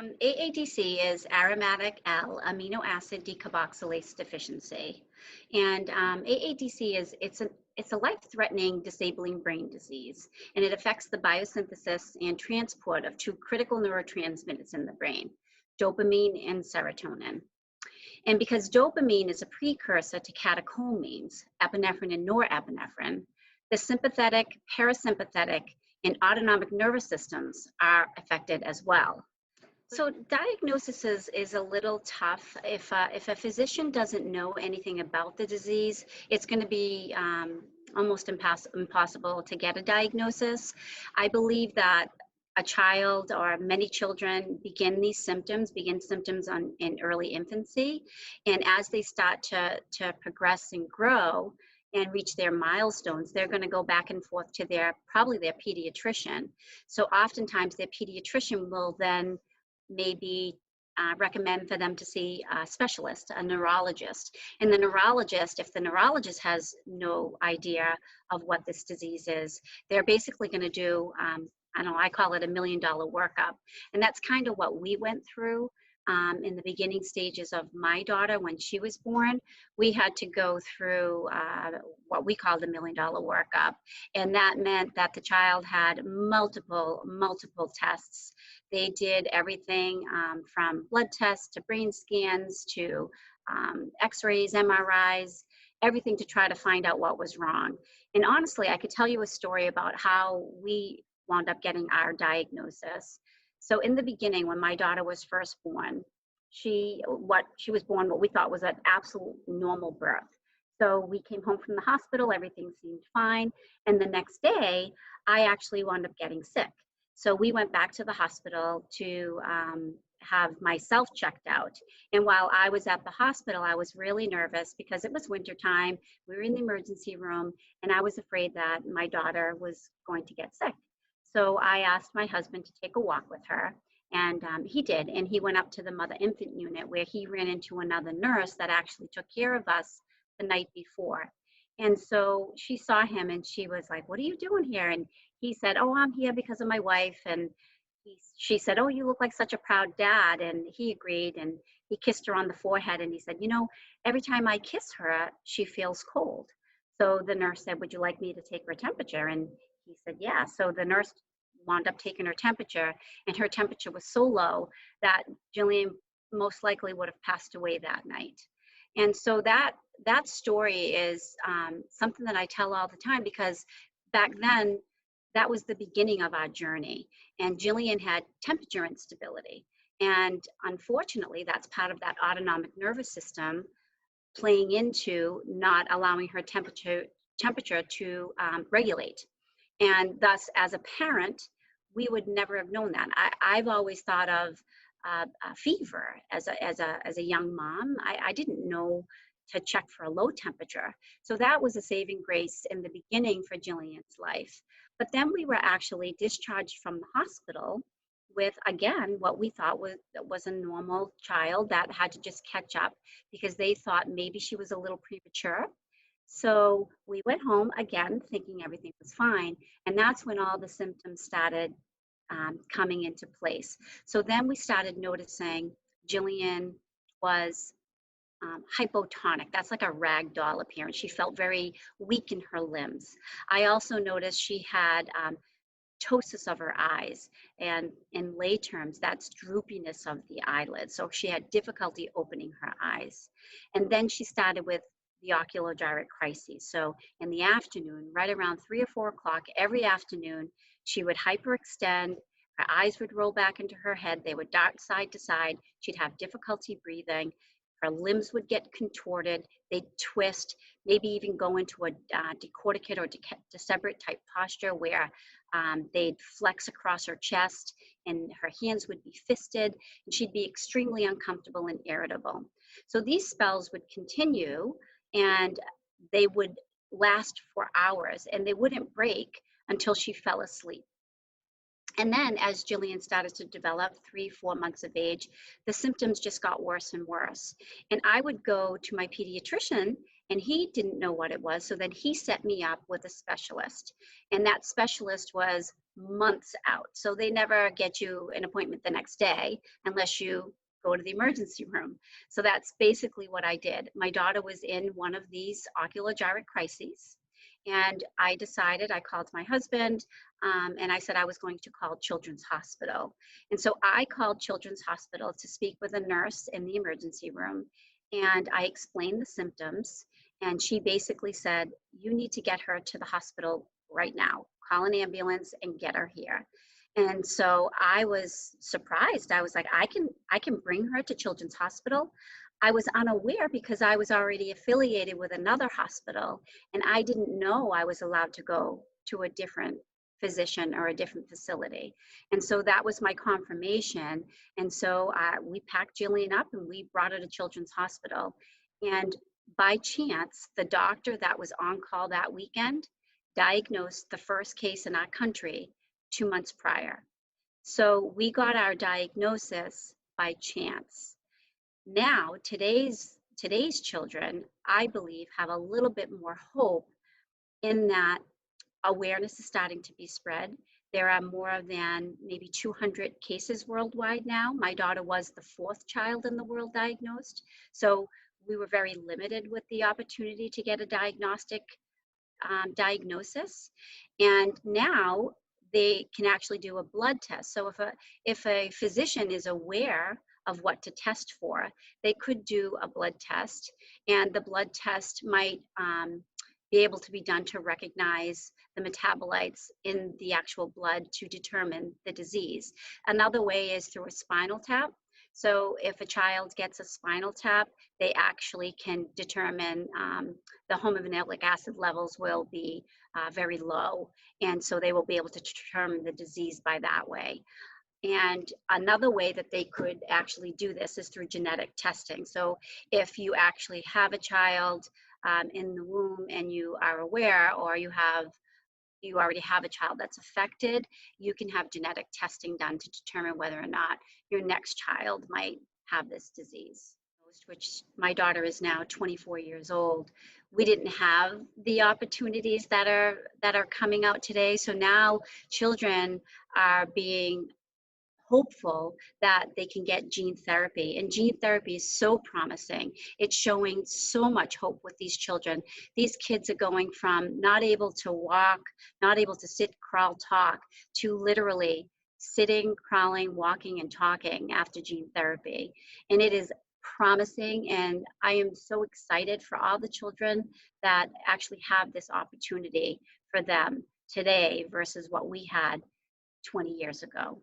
AADC is aromatic L amino acid decarboxylase deficiency, and AADC it's a life-threatening, disabling brain disease, and it affects the biosynthesis and transport of two critical neurotransmitters in the brain, dopamine and serotonin. And because dopamine is a precursor to catecholamines, epinephrine and norepinephrine, the sympathetic, parasympathetic, and autonomic nervous systems are affected as well. So diagnosis is a little tough. If a physician doesn't know anything about the disease, it's going to be almost impossible to get a diagnosis. I believe that a child or many children begin symptoms in early infancy, and as they start to progress and grow and reach their milestones, they're going to go back and forth to probably their pediatrician. So oftentimes their pediatrician will then maybe recommend for them to see a specialist, a neurologist. And the neurologist, if the neurologist has no idea of what this disease is, they're basically going to do, I call it $1 million workup. And that's kind of what we went through in the beginning stages of my daughter when she was born. We had to go through what we called $1 million workup. And that meant that the child had multiple tests. They did everything from blood tests to brain scans to x-rays, MRIs, everything to try to find out what was wrong. And honestly, I could tell you a story about how we wound up getting our diagnosis. So in the beginning, when my daughter was first born, she was born what we thought was an absolute normal birth. So we came home from the hospital, everything seemed fine. And the next day, I actually wound up getting sick. So we went back to the hospital to have myself checked out. And while I was at the hospital, I was really nervous because it was wintertime. We were in the emergency room, and I was afraid that my daughter was going to get sick. So I asked my husband to take a walk with her, and he did. And he went up to the mother-infant unit where he ran into another nurse that actually took care of us the night before. And so she saw him and she was like, "What are you doing here?" And he said, "Oh, I'm here because of my wife." And she said, "Oh, you look like such a proud dad." And he agreed, and he kissed her on the forehead, and he said, "You know, every time I kiss her, she feels cold." So the nurse said, "Would you like me to take her temperature?" And he said, "Yeah." So the nurse wound up taking her temperature, and her temperature was so low that Jillian most likely would have passed away that night. And so that story is something that I tell all the time, because back then, that was the beginning of our journey. And Jillian had temperature instability. And unfortunately, that's part of that autonomic nervous system playing into not allowing her temperature to regulate. And thus, as a parent, we would never have known that. I've always thought of a fever as a young mom. I didn't know to check for a low temperature. So that was a saving grace in the beginning for Jillian's life. But then we were actually discharged from the hospital with, again, what we thought was a normal child that had to just catch up because they thought maybe she was a little premature. So we went home again thinking everything was fine. And that's when all the symptoms started coming into place. So then we started noticing Jillian was hypotonic. That's like a rag doll appearance. She felt very weak in her limbs. I also noticed she had ptosis of her eyes, and in lay terms, that's droopiness of the eyelids. So she had difficulty opening her eyes. And then she started with the oculogyrate crises. So in the afternoon, right around 3 or 4 o'clock every afternoon, she would hyperextend, her eyes would roll back into her head, they would dart side to side, she'd have difficulty breathing, her limbs would get contorted, they'd twist, maybe even go into a decorticate or decebrate type posture where they'd flex across her chest and her hands would be fisted, and she'd be extremely uncomfortable and irritable. So these spells would continue, and they would last for hours, and they wouldn't break until she fell asleep. And then as Jillian started to develop, 3-4 months of age, the symptoms just got worse and worse. And I would go to my pediatrician, and he didn't know what it was. So then he set me up with a specialist. And that specialist was months out. So they never get you an appointment the next day unless you go to the emergency room. So that's basically what I did. My daughter was in one of these ocular gyrate crises. And I decided, I called my husband, and I said I was going to call Children's Hospital. And so I called Children's Hospital to speak with a nurse in the emergency room. And I explained the symptoms. And she basically said, you need to get her to the hospital right now. Call an ambulance and get her here. And so I was surprised. I was like, I can bring her to Children's Hospital. I was unaware because I was already affiliated with another hospital, and I didn't know I was allowed to go to a different physician or a different facility. And so that was my confirmation. And so we packed Jillian up and we brought her to Children's Hospital. And by chance, the doctor that was on call that weekend diagnosed the first case in our country 2 months prior. So we got our diagnosis by chance. Now, today's children, I believe, have a little bit more hope in that awareness is starting to be spread. There are more than maybe 200 cases worldwide now. My daughter was the 4th child in the world diagnosed. So we were very limited with the opportunity to get a diagnosis. And now they can actually do a blood test. So if a physician is aware of what to test for, they could do a blood test, and the blood test might be able to be done to recognize the metabolites in the actual blood to determine the disease. Another way is through a spinal tap. So if a child gets a spinal tap, they actually can determine the homovanillic acid levels will be very low. And so they will be able to determine the disease by that way. And another way that they could actually do this is through genetic testing. So if you actually have a child in the womb and you are aware, or you already have a child that's affected, you can have genetic testing done to determine whether or not your next child might have this disease. Which my daughter is now 24 years old. We didn't have the opportunities that are coming out today. So now children are being hopeful that they can get gene therapy, and gene therapy is so promising. It's showing so much hope with these children. These kids are going from not able to walk, not able to sit, crawl, talk, to literally sitting, crawling, walking, and talking after gene therapy. And it is promising, and I am so excited for all the children that actually have this opportunity for them today versus what we had 20 years ago.